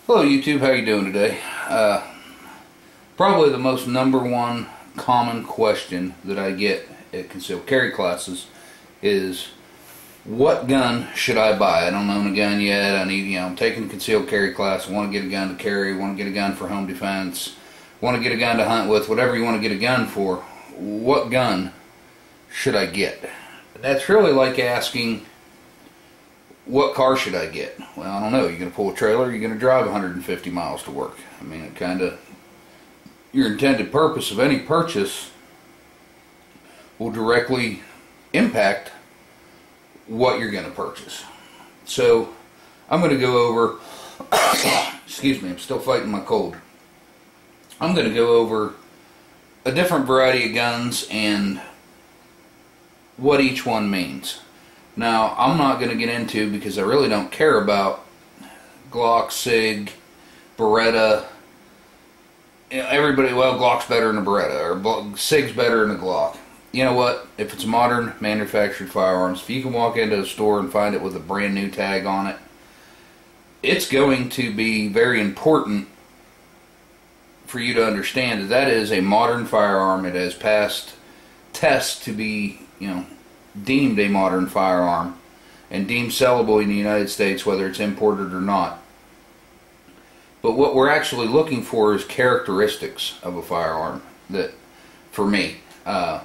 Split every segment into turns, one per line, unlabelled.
Hello YouTube, how you doing today? Probably the most number one common question that I get at concealed carry classes is, what gun should I buy? I don't own a gun yet. I'm taking a concealed carry class. I want to get a gun to carry. Want to get a gun for home defense. Want to get a gun to hunt with. Whatever you want to get a gun for, what gun should I get? That's really like asking, what car should I get? Well, I don't know. You're going to pull a trailer, you're going to drive 150 miles to work. I mean, it kind of, your intended purpose of any purchase will directly impact what you're going to purchase. So, I'm going to go over, excuse me, I'm still fighting my cold. I'm going to go over a different variety of guns and what each one means. Now, I'm not going to get into, because I really don't care about Glock, SIG, Beretta. You know, everybody, well, Glock's better than a Beretta, or SIG's better than a Glock. You know what? If it's modern manufactured firearms, if you can walk into a store and find it with a brand new tag on it, it's going to be very important for you to understand that that is a modern firearm. It has passed tests to be, deemed a modern firearm and deemed sellable in the United States, whether it's imported or not. But what we're actually looking for is characteristics of a firearm that, for me, I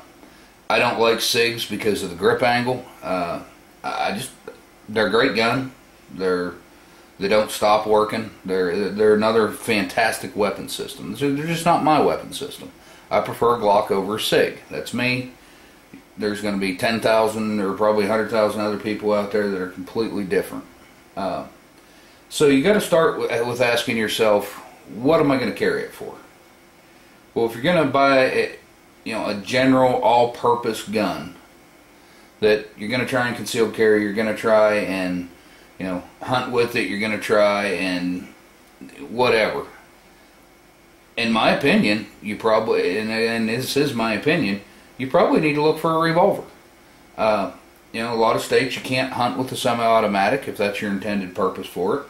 don't like SIGs because of the grip angle. They're a great gun. They don't stop working. They're another fantastic weapon system. They're just not my weapon system. I prefer Glock over SIG. That's me. There's going to be 10,000 or probably 100,000 other people out there that are completely different. So you got to start with asking yourself, what am I going to carry it for? Well, if you're going to buy a general all-purpose gun that you're going to try and conceal carry, you're going to try and hunt with it, you're going to try and whatever. In my opinion, you probably, and this is my opinion, you probably need to look for a revolver. A lot of states you can't hunt with a semi-automatic if that's your intended purpose for it.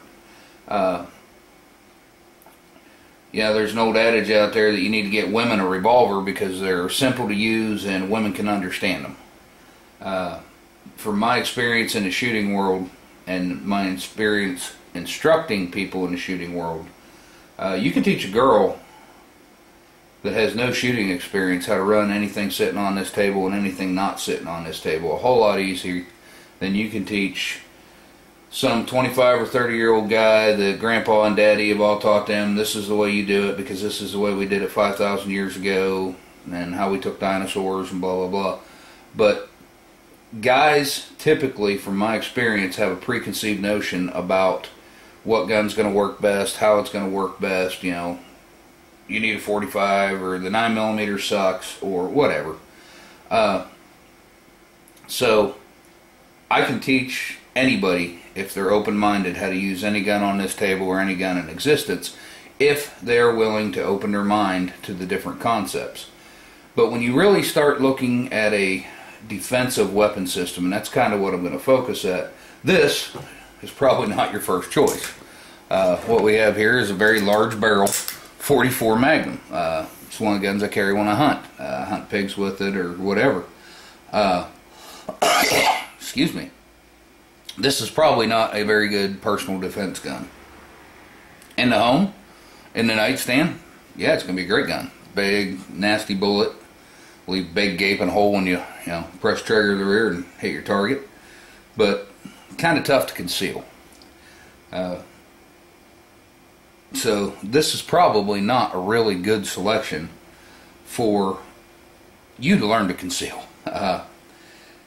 There's an old adage out there that you need to get women a revolver because they're simple to use and women can understand them. From my experience in the shooting world and my experience instructing people in the shooting world, you can teach a girl that has no shooting experience how to run anything sitting on this table and anything not sitting on this table a whole lot easier than you can teach some 25 or 30-year-old guy that grandpa and daddy have all taught them, this is the way you do it because this is the way we did it 5,000 years ago and how we took dinosaurs and blah blah blah. But guys typically, from my experience, have a preconceived notion about what gun's going to work best, how it's going to work best. You need a 45, or the 9mm sucks, or whatever. So I can teach anybody, if they're open-minded, how to use any gun on this table or any gun in existence, if they're willing to open their mind to the different concepts. But when you really start looking at a defensive weapon system, and that's kind of what I'm going to focus at, this is probably not your first choice. What we have here is a very large barrel 44 Magnum. It's one of the guns I carry when I hunt. Hunt pigs with it or whatever. Excuse me. This is probably not a very good personal defense gun. In the home, in the nightstand, yeah, it's going to be a great gun. Big, nasty bullet. Leave a big gaping hole when you press trigger to the rear and hit your target. But kind of tough to conceal. So this is probably not a really good selection for you to learn to conceal.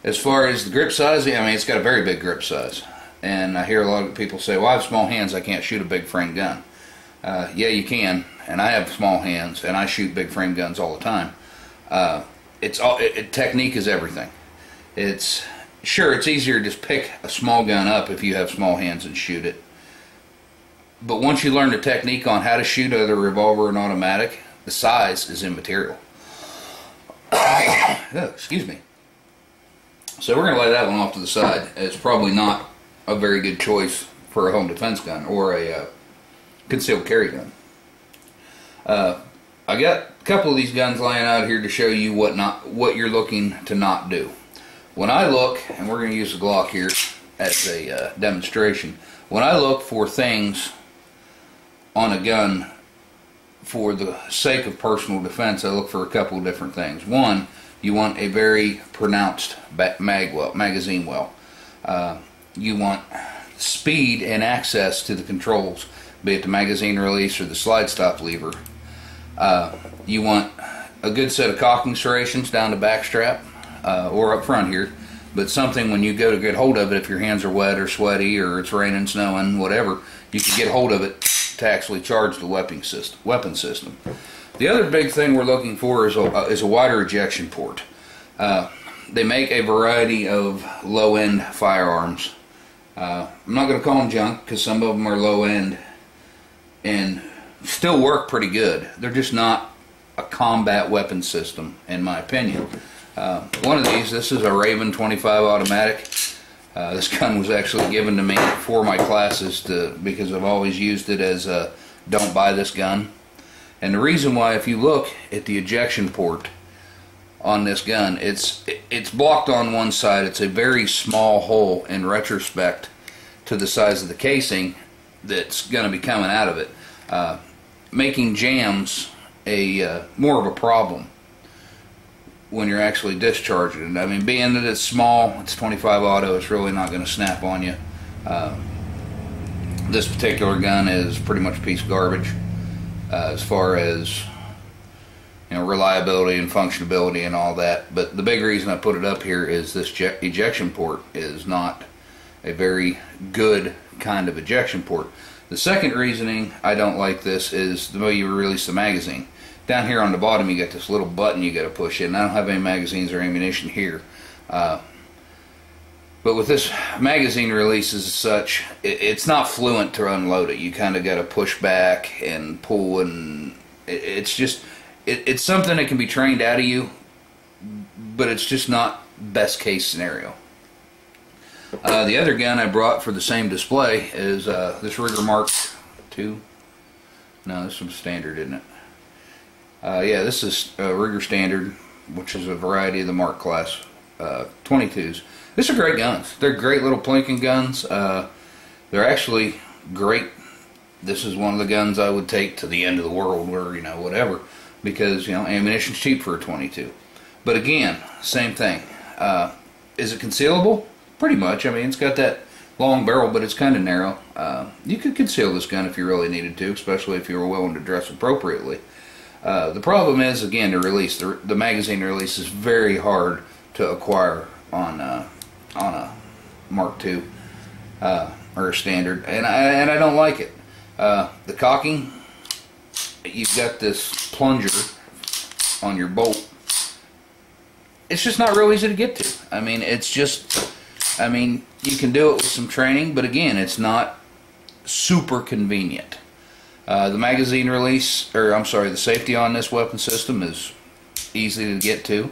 As far as the grip size, it's got a very big grip size. And I hear a lot of people say, well, I have small hands, I can't shoot a big frame gun. Yeah, you can, and I have small hands, and I shoot big frame guns all the time. Technique is everything. It's easier to just pick a small gun up if you have small hands and shoot it. But once you learn the technique on how to shoot either a revolver or an automatic, the size is immaterial. Excuse me. So we're going to lay that one off to the side. It's probably not a very good choice for a home defense gun or a concealed carry gun. I got a couple of these guns laying out here to show you what you're looking to not do. When I look, and we're going to use the Glock here as a demonstration, when I look for things on a gun for the sake of personal defense, I look for a couple of different things. One, you want a very pronounced magazine well. You want speed and access to the controls, be it the magazine release or the slide stop lever. You want a good set of cocking serrations down the back strap or up front here, but something when you go to get hold of it, if your hands are wet or sweaty or it's raining, snowing, whatever, you can get hold of it to actually charge the weapon system. The other big thing we're looking for is a wider ejection port. They make a variety of low-end firearms. I'm not going to call them junk because some of them are low-end and still work pretty good. They're just not a combat weapon system, in my opinion. One of these, this is a Raven 25 automatic. This gun was actually given to me for my classes because I've always used it as a don't buy this gun. And the reason why, if you look at the ejection port on this gun, it's blocked on one side. It's a very small hole in retrospect to the size of the casing that's going to be coming out of it, making jams more of a problem when you're actually discharging it. I mean, being that it's small, it's 25 auto, it's really not going to snap on you. This particular gun is pretty much a piece of garbage as far as reliability and functionability and all that. But the big reason I put it up here is this ejection port is not a very good kind of ejection port. The second reasoning I don't like this is the way you release the magazine. Down here on the bottom you got this little button you got to push in. I don't have any magazines or ammunition here. But with this magazine releases as such, it's not fluent to unload it. You kind of got to push back and pull, and it's just it's something that can be trained out of you, but it's just not best case scenario. The other gun I brought for the same display is this Rigger Mark II. No, this one's standard, isn't it? Yeah, this is Rigger Standard, which is a variety of the Mark class 22s. These are great guns. They're great little plinking guns. They're actually great. This is one of the guns I would take to the end of the world, or whatever, because ammunition's cheap for a 22. But again, same thing. Is it concealable? Pretty much. I mean, it's got that long barrel, but it's kind of narrow. You could conceal this gun if you really needed to, especially if you were willing to dress appropriately. The problem is, again, the release. The magazine release is very hard to acquire on a Mark II or a standard, and I don't like it. The cocking, you've got this plunger on your bolt. It's just not real easy to get to. I mean, you can do it with some training, but again, it's not super convenient. The magazine release, the safety on this weapon system is easy to get to.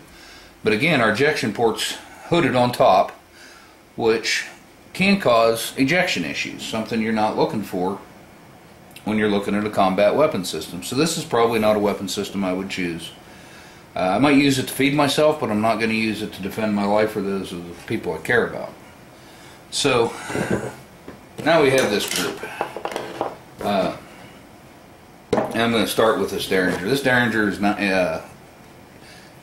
But again, our ejection port's hooded on top, which can cause ejection issues, something you're not looking for when you're looking at a combat weapon system. So this is probably not a weapon system I would choose. I might use it to feed myself, but I'm not going to use it to defend my life or those of the people I care about. So now we have this group. I'm going to start with this Derringer. This Derringer is not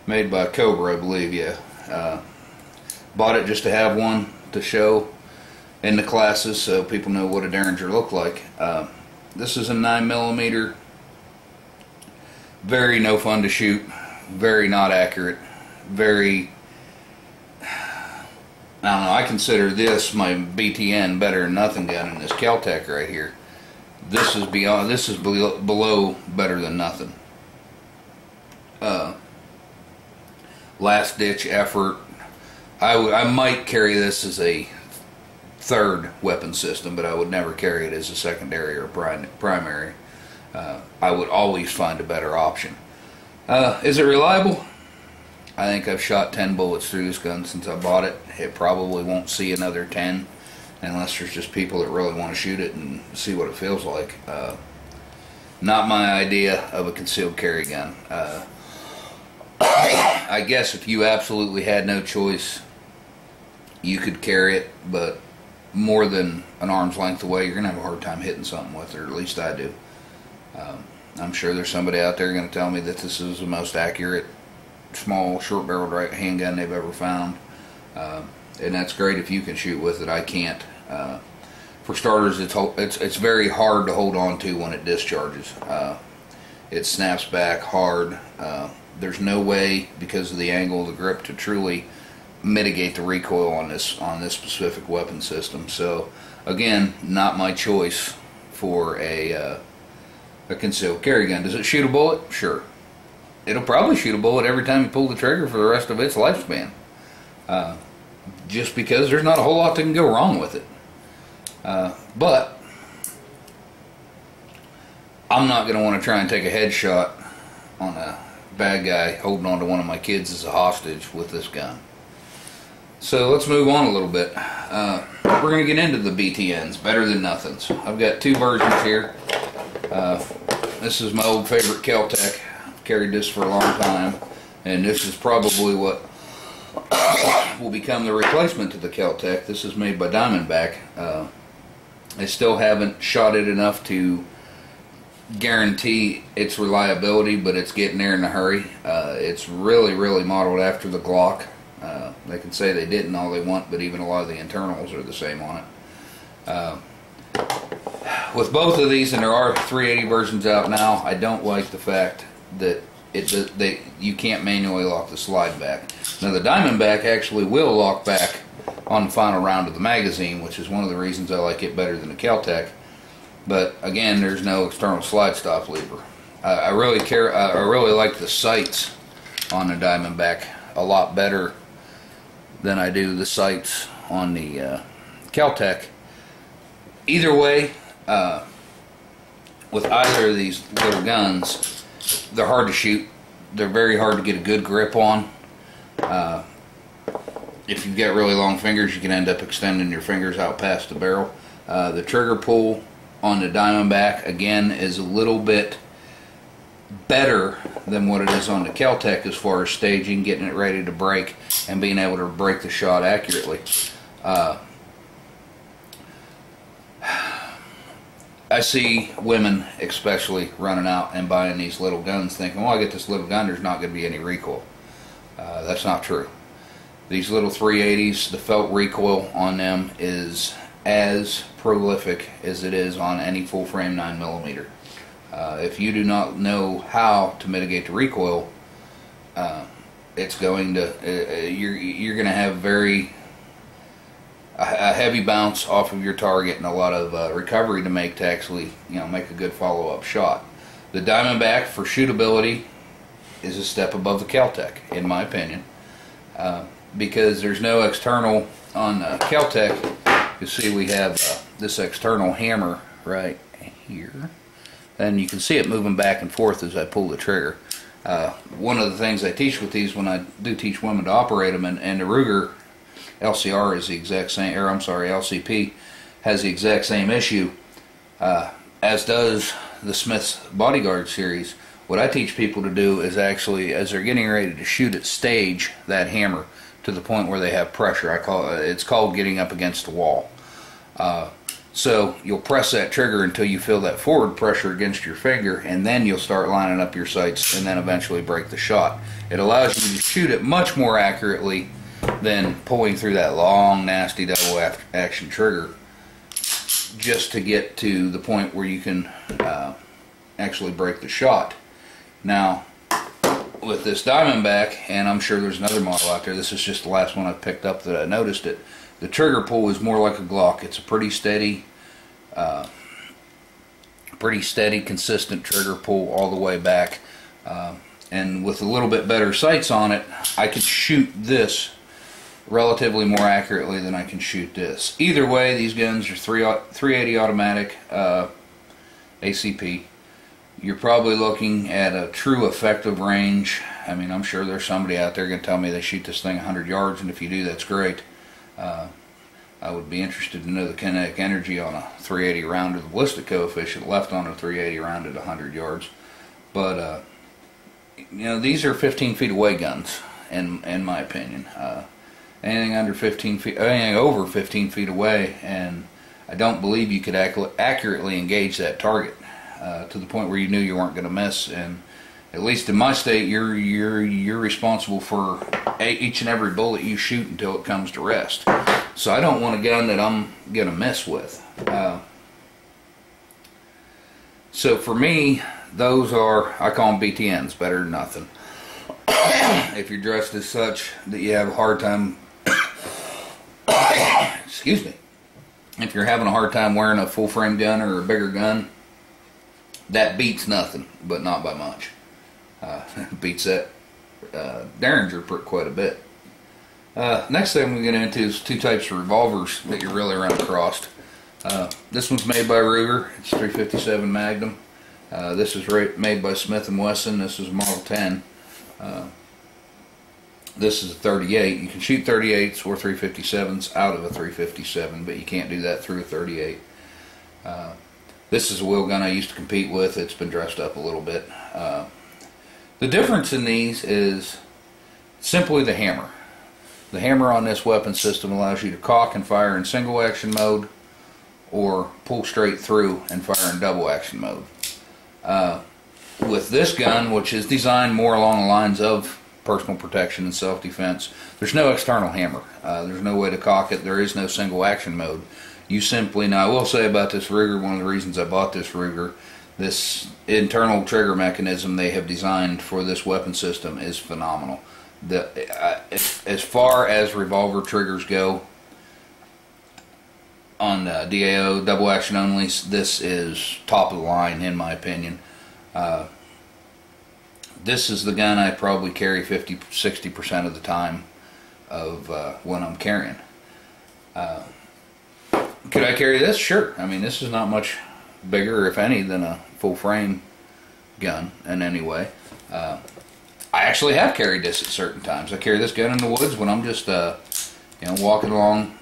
made by Cobra, I believe. Yeah, bought it just to have one to show in the classes so people know what a Derringer looked like. This is a 9mm. Very no fun to shoot. Very not accurate. Very, I don't know, I consider this my BTN better than nothing gun in this Kel-Tec right here. This is below better than nothing. Last ditch effort. I might carry this as a third weapon system, but I would never carry it as a secondary or primary. I would always find a better option. Is it reliable? I think I've shot 10 bullets through this gun since I bought it. It probably won't see another 10 unless there's just people that really want to shoot it and see what it feels like. not my idea of a concealed carry gun. I guess if you absolutely had no choice, you could carry it, but more than an arm's length away, you're going to have a hard time hitting something with it, or at least I do. I'm sure there's somebody out there going to tell me that this is the most accurate small short-barreled handgun they've ever found, and that's great if you can shoot with it. I can't. For starters, it's very hard to hold on to when it discharges. It snaps back hard. There's no way, because of the angle of the grip, to truly mitigate the recoil on this specific weapon system. So again, not my choice for a concealed carry gun. Does it shoot a bullet? Sure. It'll probably shoot a bullet every time you pull the trigger for the rest of its lifespan. Just because there's not a whole lot that can go wrong with it. But I'm not going to want to try and take a headshot on a bad guy holding on to one of my kids as a hostage with this gun. So let's move on a little bit. We're going to get into the BTNs, better than nothings. I've got two versions here. This is my old favorite Kel-Tec. I've carried this for a long time, and this is probably what will become the replacement to the Kel-Tec. This is made by Diamondback. I still haven't shot it enough to guarantee its reliability, but it's getting there in a hurry. It's really modeled after the Glock. They can say they didn't all they want, but even a lot of the internals are the same on it. With both of these, and there are 380 versions out now, I don't like the fact that you can't manually lock the slide back. Now the Diamondback actually will lock back on the final round of the magazine, which is one of the reasons I like it better than the Kel-Tec. But again, there's no external slide stop lever. I really like the sights on the Diamondback a lot better than I do the sights on the Kel-Tec. Either way, with either of these little guns, they're hard to shoot. They're very hard to get a good grip on. If you've got really long fingers, you can end up extending your fingers out past the barrel. The trigger pull on the Diamondback, again, is a little bit better than what it is on the Kel-Tec as far as staging, getting it ready to break, and being able to break the shot accurately. I see women especially running out and buying these little guns thinking, well, I get this little gun, there's not going to be any recoil. That's not true. These little 380s, the felt recoil on them is as prolific as it is on any full frame 9mm. If you do not know how to mitigate the recoil, it's going to you're going to have a heavy bounce off of your target and a lot of recovery to make to actually make a good follow-up shot. The Diamondback for shootability is a step above the Kel-Tec, in my opinion, because there's no external on Kel-Tec. You see we have this external hammer right here, and you can see it moving back and forth as I pull the trigger. One of the things I teach with these when I do teach women to operate them, and the Ruger LCR is the exact same, or I'm sorry, LCP has the exact same issue, as does the Smith's Bodyguard series. What I teach people to do is actually, as they're getting ready to shoot it, stage that hammer to the point where they have pressure. It's called getting up against the wall. So you'll press that trigger until you feel that forward pressure against your finger, and then you'll start lining up your sights and then eventually break the shot. It allows you to shoot it much more accurately than pulling through that long, nasty double action trigger just to get to the point where you can actually break the shot. Now, with this Diamondback, and I'm sure there's another model out there, this is just the last one I've picked up that I noticed it, the trigger pull is more like a Glock. It's a pretty steady, consistent trigger pull all the way back. And with a little bit better sights on it, I can shoot this relatively more accurately than I can shoot this. Either way, these guns are 380 automatic ACP. You're probably looking at a true effective range. I mean, I'm sure there's somebody out there going to tell me they shoot this thing 100 yards, and if you do, that's great. I would be interested to know the kinetic energy on a 380 round or the ballistic coefficient left on a 380 round at 100 yards. But you know, these are 15 feet away guns, in my opinion. Anything under 15 feet, anything over 15 feet away, and I don't believe you could accurately engage that target to the point where you knew you weren't going to miss. And at least in my state, you're responsible for each and every bullet you shoot until it comes to rest. So I don't want a gun that I'm going to mess with. So for me, those are, I call them BTNs, better than nothing. If you're dressed as such that you have a hard time, excuse me, if you're having a hard time wearing a full frame gun or a bigger gun, that beats nothing, but not by much. Beats that Derringer quite a bit. Next thing we're going to get into is two types of revolvers that you really run across. This one's made by Ruger. It's 357 Magnum. This is made by Smith & Wesson. This is Model 10. This is a 38. You can shoot 38s or 357s out of a 357, but you can't do that through a 38. This is a wheel gun I used to compete with. It's been dressed up a little bit. The difference in these is simply the hammer. The hammer on this weapon system allows you to cock and fire in single action mode or pull straight through and fire in double action mode. With this gun, which is designed more along the lines of personal protection and self-defense, there's no external hammer. There's no way to cock it. There is no single action mode. You simply, now I will say about this Ruger, one of the reasons I bought this Ruger, this internal trigger mechanism they have designed for this weapon system is phenomenal. As far as revolver triggers go, on DAO, double action only, this is top of the line in my opinion. This is the gun I probably carry 50-60% of the time of when I'm carrying. Could I carry this? Sure. I mean, this is not much bigger, if any, than a full frame gun in any way. I actually have carried this at certain times. I carry this gun in the woods when I'm just you know, walking along,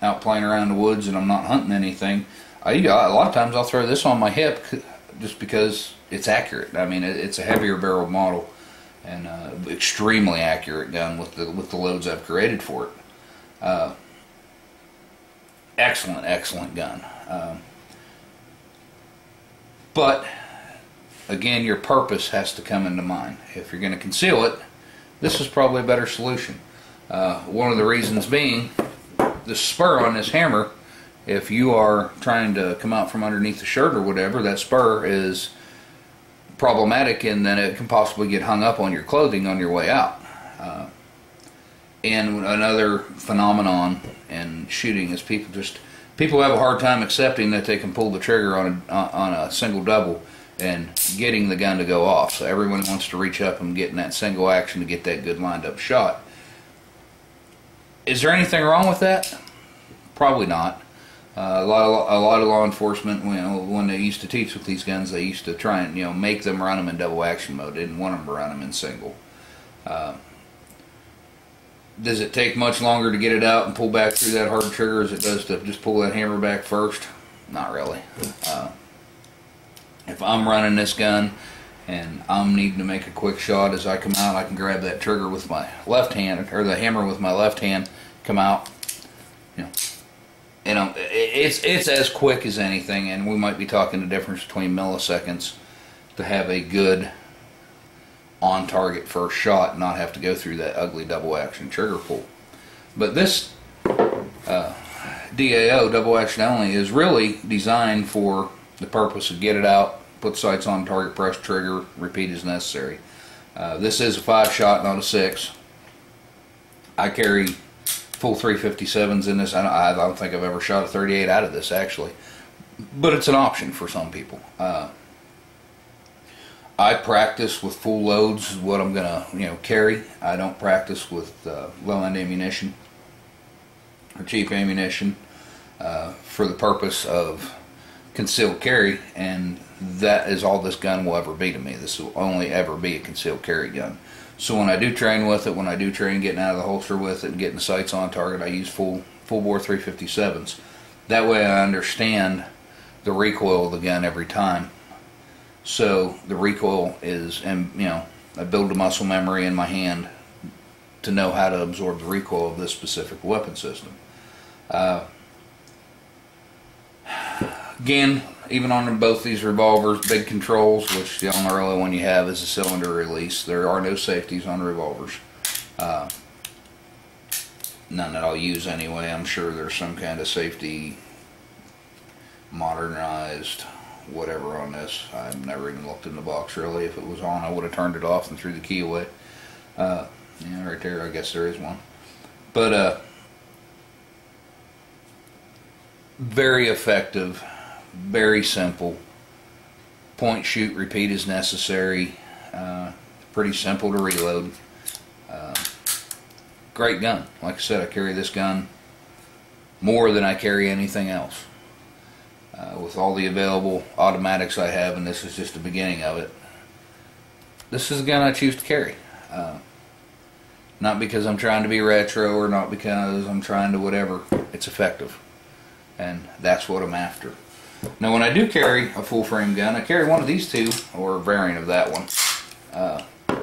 out playing around the woods, and I'm not hunting anything. A lot of times I'll throw this on my hip just because it's accurate. I mean, it's a heavier barrel model and extremely accurate gun with the loads I've created for it. Excellent gun. But again, your purpose has to come into mind. If you're going to conceal it, this is probably a better solution. One of the reasons being, the spur on this hammer, if you are trying to come out from underneath the shirt or whatever, that spur is problematic in that it can possibly get hung up on your clothing on your way out. And another phenomenon in shooting is people have a hard time accepting that they can pull the trigger on a single double and getting the gun to go off. So everyone wants to reach up and get in that single action to get that good lined up shot. Is there anything wrong with that? Probably not. A lot of law enforcement, when they used to teach with these guns, they used to try and make them run them in double action mode. They didn't want them to run them in single. Does it take much longer to get it out and pull back through that hard trigger as it does to just pull that hammer back first? Not really. If I'm running this gun and I'm needing to make a quick shot as I come out, I can grab that trigger with my left hand, or the hammer with my left hand, come out. It's as quick as anything, and we might be talking the difference between milliseconds to have a good on target first shot and not have to go through that ugly double action trigger pull. But this DAO, double action only, is really designed for the purpose of get it out, put sights on target, press trigger, repeat as necessary. This is a 5-shot, not a 6. I carry full 357s in this. I don't think I've ever shot a 38 out of this, actually, but it's an option for some people. I practice with full loads, is what I'm gonna carry. I don't practice with low-end ammunition or cheap ammunition for the purpose of concealed carry, and that is all this gun will ever be to me. This will only ever be a concealed carry gun. So when I do train with it, when I do train getting out of the holster with it and getting the sights on target, I use full full bore 357s. That way I understand the recoil of the gun every time. So the recoil is, and you know, I build a muscle memory in my hand to know how to absorb the recoil of this specific weapon system. Again, even on both these revolvers, big controls, which the only really one you have is a cylinder release. There are no safeties on revolvers. None that I'll use anyway. I'm sure there's some kind of safety, modernized, whatever on this. I've never even looked in the box really. If it was on, I would have turned it off and threw the key away. Yeah, right there, I guess there is one. But very effective, very simple. Point, shoot, repeat as necessary. Pretty simple to reload. Great gun. Like I said, I carry this gun more than I carry anything else. With all the available automatics I have, and this is just the beginning of it, this is a gun I choose to carry. Not because I'm trying to be retro or not because I'm trying to whatever. It's effective. And that's what I'm after. Now when I do carry a full frame gun, I carry one of these two, or a variant of that one,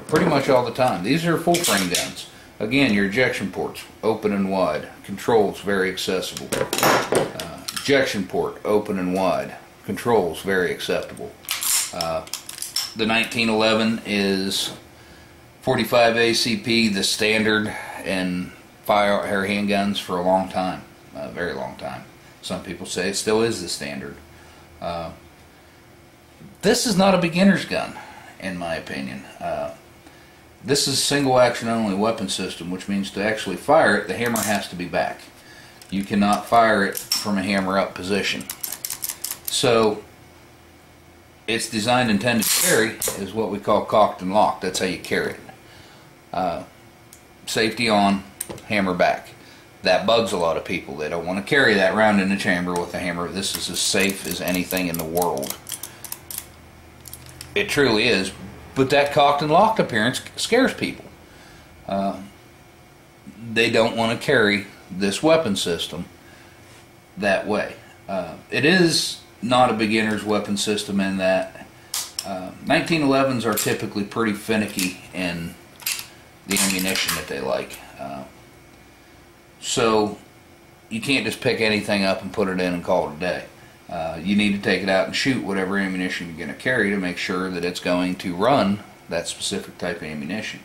pretty much all the time. These are full frame guns. Again, your ejection ports, open and wide. Controls, very accessible. Ejection port, open and wide. Controls, very acceptable. The 1911 is 45 ACP, the standard in fire handguns for a long time, a very long time. Some people say it still is the standard. This is not a beginner's gun, in my opinion. This is single action only weapon system, which means to actually fire it, the hammer has to be back. You cannot fire it from a hammer up position. So it's designed intended to carry is what we call cocked and locked. That's how you carry it. Safety on, hammer back. That bugs a lot of people. They don't want to carry that around in the chamber with a hammer. This is as safe as anything in the world. It truly is. But that cocked and locked appearance scares people. They don't want to carry this weapon system that way. It is not a beginner's weapon system in that 1911s are typically pretty finicky in the ammunition that they like. So you can't just pick anything up and put it in and call it a day. You need to take it out and shoot whatever ammunition you're going to carry to make sure that it's going to run that specific type of ammunition.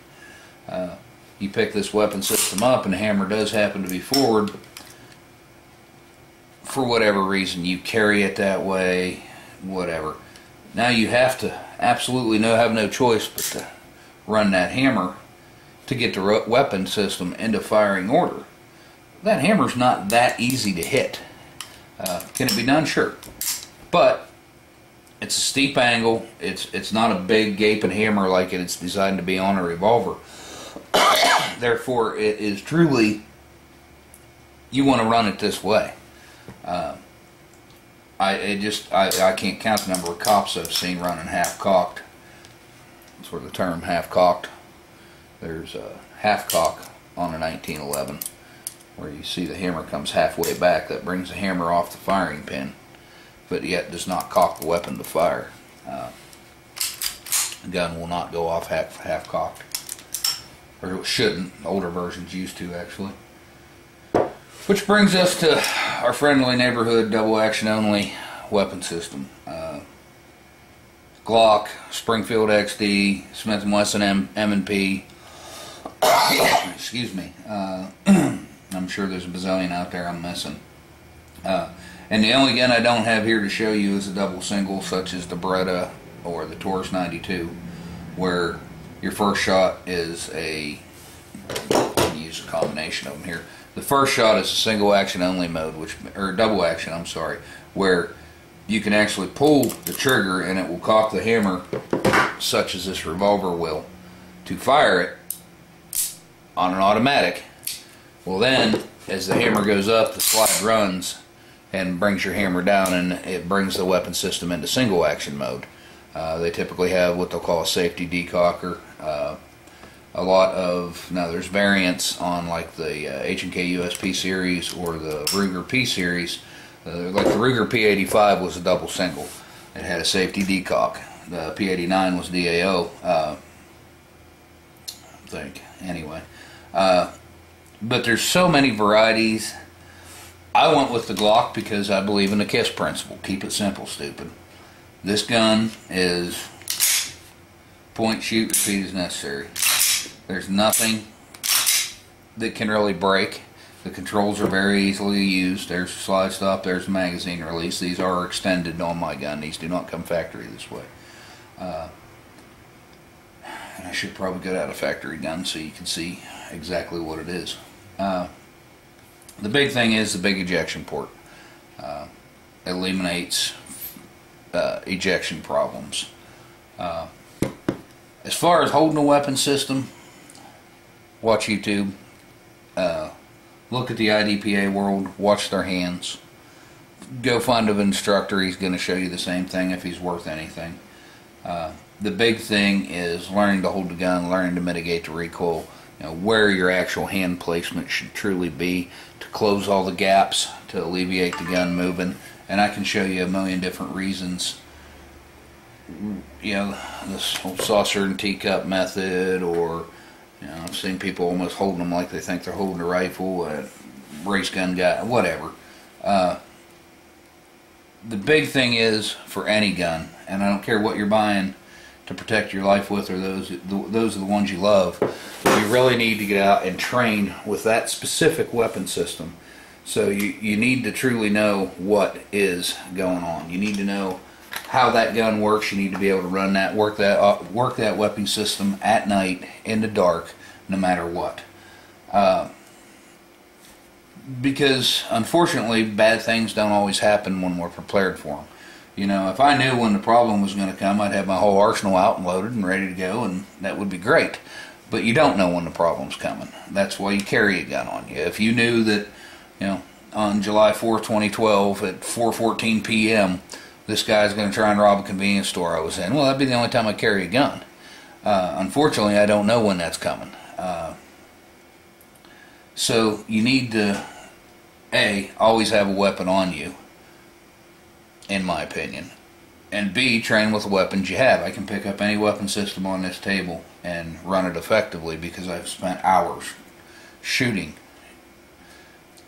You pick this weapon system up and the hammer does happen to be forward, for whatever reason you carry it that way, whatever. Now you have to absolutely have no choice but to run that hammer to get the weapon system into firing order. That hammer's not that easy to hit. Can it be done? Sure. But it's a steep angle. It's not a big gaping hammer like it's designed to be on a revolver. Therefore, it is truly, you want to run it this way. I can't count the number of cops I've seen running half-cocked. That's where the term half-cocked. There's a half-cock on a 1911. Where you see the hammer comes halfway back. That brings the hammer off the firing pin, but yet does not cock the weapon to fire. The gun will not go off half cocked, or it shouldn't. Older versions used to, actually. Which brings us to our friendly neighborhood double action only weapon system. Glock, Springfield XD, Smith & Wesson M&P. Excuse me. I'm sure there's a bazillion out there I'm missing. And the only gun I don't have here to show you is a double single, such as the Beretta or the Taurus 92, where your first shot is a, let me use a combination of them here. The first shot is a single action only mode, or double action, I'm sorry, where you can actually pull the trigger and it will cock the hammer, such as this revolver will, to fire it on an automatic. Well then, as the hammer goes up, the slide runs and brings your hammer down, and it brings the weapon system into single action mode. They typically have what they'll call a safety decocker, a lot of, now there's variants on like the H&K USP series or the Ruger P series. Like the Ruger P85 was a double single. It had a safety decock. The P89 was DAO, I think, anyway. But there's so many varieties. I went with the Glock because I believe in the KISS principle. Keep it simple, stupid. This gun is point, shoot, repeat as necessary. There's nothing that can really break. The controls are very easily used. There's a slide stop, there's a magazine release. These are extended on my gun. These do not come factory this way. And I should probably get out a factory gun so you can see exactly what it is. The big thing is the big ejection port. Eliminates ejection problems. As far as holding a weapon system, watch YouTube. Look at the IDPA world. Watch their hands. Go find an instructor. He's going to show you the same thing if he's worth anything. The big thing is learning to hold the gun, learning to mitigate the recoil, where your actual hand placement should truly be to close all the gaps, to alleviate the gun moving. And I can show you a million different reasons. This whole saucer and teacup method, or I've seen people almost holding them like they think they're holding a rifle, a race gun guy, whatever. The big thing is for any gun, and I don't care what you're buying to protect your life with, or those are the ones you love, you really need to get out and train with that specific weapon system. So you need to truly know what is going on. You need to know how that gun works. You need to be able to run that, work that weapon system at night in the dark, no matter what. Because unfortunately, bad things don't always happen when we're prepared for them. If I knew when the problem was going to come, I'd have my whole arsenal out and loaded and ready to go, and that would be great. But you don't know when the problem's coming. That's why you carry a gun on you. If you knew that, on July 4th, 2012 at 4:14 p.m., this guy's going to try and rob a convenience store I was in, well, that'd be the only time I carry a gun. Unfortunately, I don't know when that's coming. So you need to, A, always have a weapon on you, in my opinion, and B, train with the weapons you have. I can pick up any weapon system on this table and run it effectively because I've spent hours shooting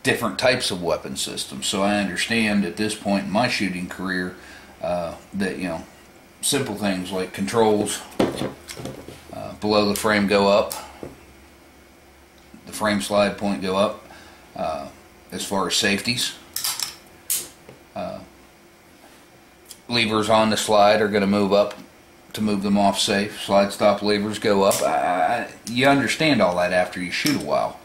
different types of weapon systems. So I understand at this point in my shooting career that, simple things like controls below the frame go up, the frame slide point go up. As far as safeties, levers on the slide are going to move up to move them off safe. Slide stop levers go up. You understand all that after you shoot a while.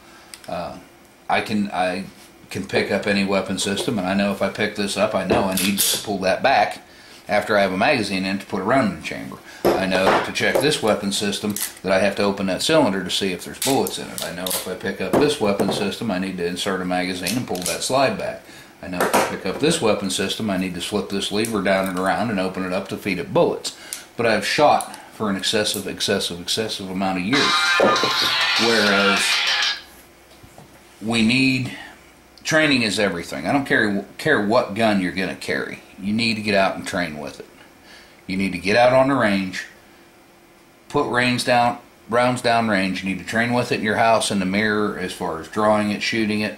I can pick up any weapon system, and I know if I pick this up, I know I need to pull that back after I have a magazine in to put a round in the chamber. I know to check this weapon system that I have to open that cylinder to see if there's bullets in it. I know if I pick up this weapon system, I need to insert a magazine and pull that slide back. I know if I pick up this weapon system, I need to slip this lever down and around and open it up to feed it bullets. But I've shot for an excessive amount of years. Whereas we need, training is everything. I don't care what gun you're going to carry. You need to get out and train with it. You need to get out on the range, put rounds down range. You need to train with it in your house, in the mirror, as far as drawing it, shooting it.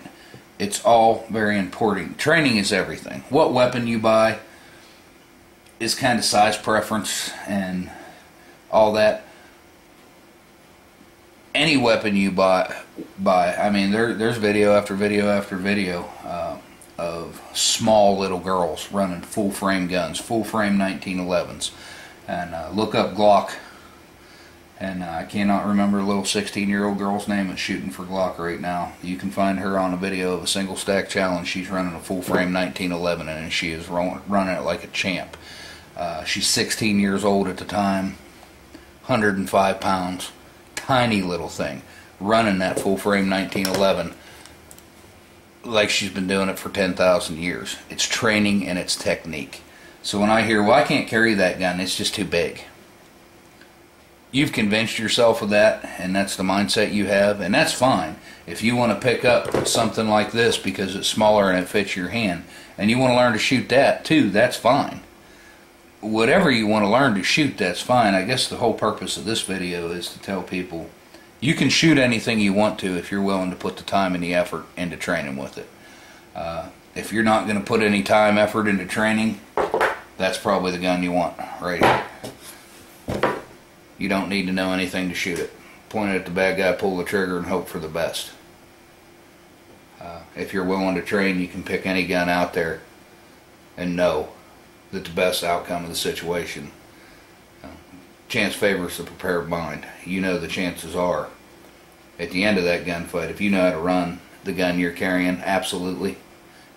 It's all very important. Training is everything. What weapon you buy is kind of size preference and all that. Any weapon you buy, I mean, there's video after video after video of small little girls running full frame guns, full frame 1911s, and look up Glock, and I cannot remember a little 16-year-old girl's name that's shooting for Glock right now. You can find her on a video of a single stack challenge. She's running a full frame 1911, and she is running it like a champ. She's 16 years old at the time, 105 pounds, tiny little thing, running that full frame 1911 like she's been doing it for 10,000 years. It's training and it's technique. So when I hear, well, I can't carry that gun, it's just too big. you've convinced yourself of that, and that's the mindset you have, and that's fine. If you want to pick up something like this because it's smaller and it fits your hand, and you want to learn to shoot that too, that's fine. Whatever you want to learn to shoot, that's fine. I guess the whole purpose of this video is to tell people you can shoot anything you want to if you're willing to put the time and the effort into training with it. If you're not going to put any time, effort into training, that's probably the gun you want right here. You don't need to know anything to shoot it. Point it at the bad guy, pull the trigger, and hope for the best. If you're willing to train, you can pick any gun out there and know that the best outcome of the situation. Chance favors the prepared mind. You know the chances are at the end of that gunfight, if you know how to run the gun you're carrying, absolutely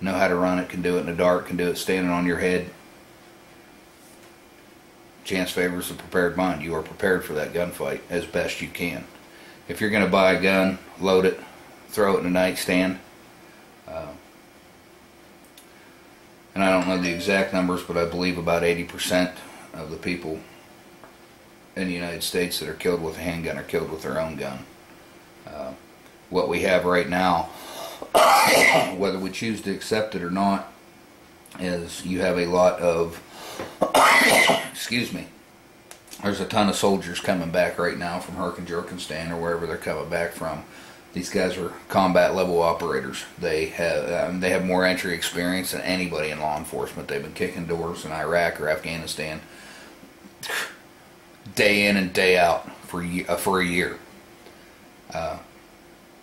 know how to run it, can do it in the dark, can do it standing on your head, chance favors the prepared mind. You are prepared for that gunfight as best you can. If you're going to buy a gun, load it, throw it in a nightstand. And I don't know the exact numbers, but I believe about 80% of the people in the United States that are killed with a handgun are killed with their own gun. What we have right now, whether we choose to accept it or not, is you have a lot of excuse me, there's a ton of soldiers coming back right now from Turkmenistan or wherever they're coming back from. These guys are combat level operators. They have more entry experience than anybody in law enforcement. They've been kicking doors in Iraq or Afghanistan day in and day out for a year.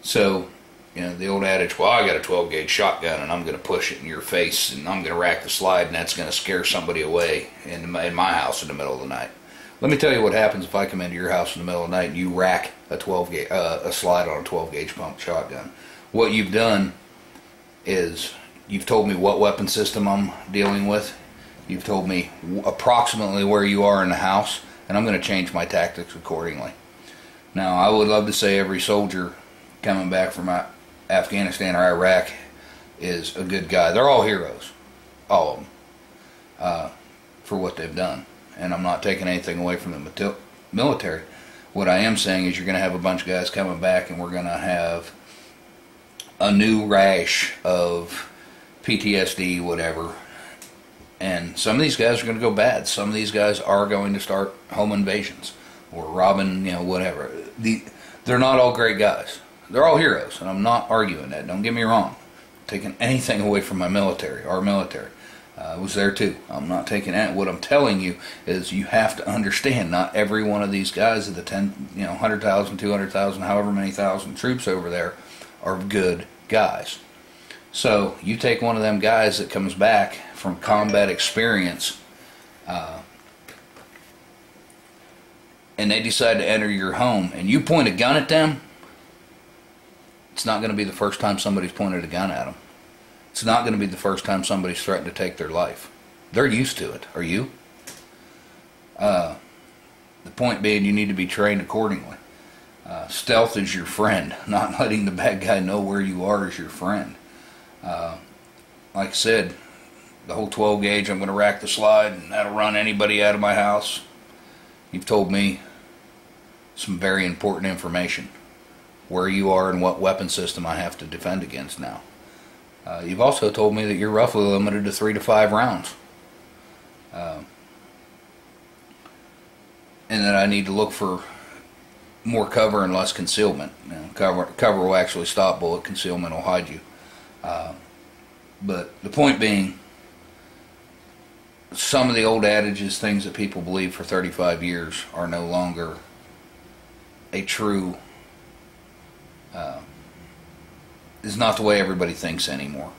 So, you know, the old adage, well, I got a 12 gauge shotgun and I'm going to push it in your face and I'm going to rack the slide and that's going to scare somebody away in my house in the middle of the night. Let me tell you what happens if I come into your house in the middle of the night and you rack a 12 gauge, a slide on a 12 gauge pump shotgun. What you've done is you've told me what weapon system I'm dealing with. You've told me approximately where you are in the house, and I'm going to change my tactics accordingly. Now, I would love to say every soldier coming back from Afghanistan or Iraq is a good guy. They're all heroes, all of them, for what they've done. And I'm not taking anything away from the military. What I am saying is you're going to have a bunch of guys coming back and we're going to have a new rash of PTSD, whatever. And some of these guys are going to go bad. Some of these guys are going to start home invasions or robbing, you know, whatever. They're not all great guys. They're all heroes, and I'm not arguing that. Don't get me wrong. I'm taking anything away from my military, our military. I was there too. I'm not taking that. What I'm telling you is you have to understand not every one of these guys of the 100,000, 200,000, however many thousand troops over there are good guys. So you take one of them guys that comes back from combat experience and they decide to enter your home and you point a gun at them, it's not going to be the first time somebody's pointed a gun at them. It's not going to be the first time somebody's threatened to take their life. They're used to it. Are you? The point being, you need to be trained accordingly. Stealth is your friend. Not letting the bad guy know where you are is your friend. Like I said, the whole 12 gauge, I'm going to rack the slide and that'll run anybody out of my house. You've told me some very important information. Where you are and what weapon system I have to defend against now. You've also told me that you're roughly limited to 3 to 5 rounds. And that I need to look for more cover and less concealment. You know, cover will actually stop bullet, concealment will hide you. But the point being, some of the old adages, things that people believe for 35 years, are no longer a true, is not the way everybody thinks anymore.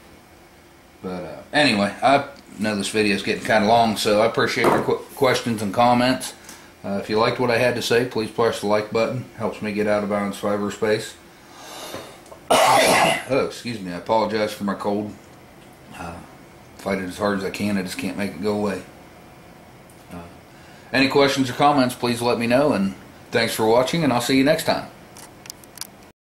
But anyway, I know this video is getting kind of long, so I appreciate your questions and comments. If you liked what I had to say, please press the like button. Helps me get out of bounds cyberspace. Oh, excuse me. I apologize for my cold. Fight it as hard as I can. I just can't make it go away. Any questions or comments, please let me know. And thanks for watching, and I'll see you next time.